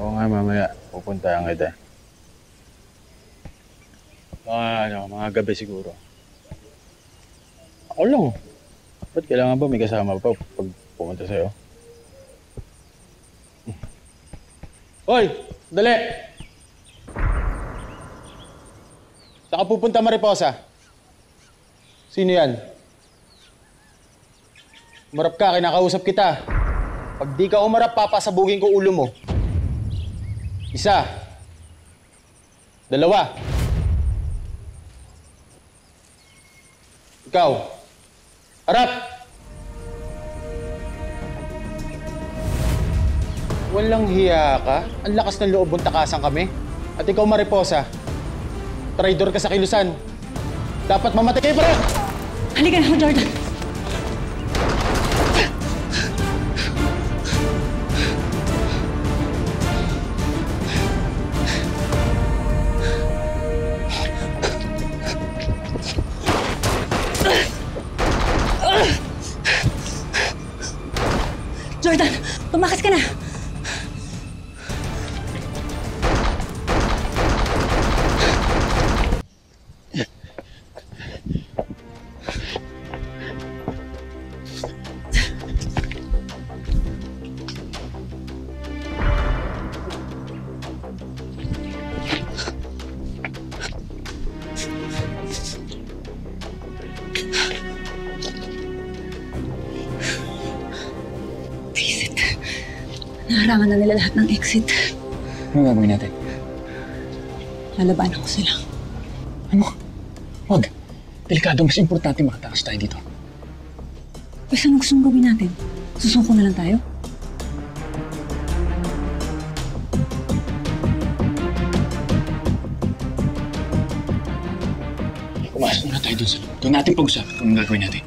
Oo nga, mamaya. Pupuntahan kita. Mga gabi siguro. Ako lang. Ba't kailangan ba may kasama pa pag pumunta sa'yo? Hoy! Dali! Saan ka pupunta, Mariposa? Sino yan? Umarap ka, kinakausap kita. Pag di ka umarap, papasabugin ko ulo mo. Isa. Dalawa. Ikaw. Harap! Walang hiya ka? Ang lakas ng loob mong takasan kami? At ikaw, Mariposa, traidor ka sa kilusan. Dapat mamatay kayo pareho! Halika na, Jordan! Jordan, tumakas ka na! Naharangan na nila lahat ng exit. Ano gagawin natin? Lalabanan ko sila. Ano? Huwag. Delikado, mas importante makatakas tayo dito. Pues ano gusto mong gawin natin? Susuko na lang tayo? Pumasok na tayo dun sa loob. Doon natin pag-usapan kung anong gagawin natin.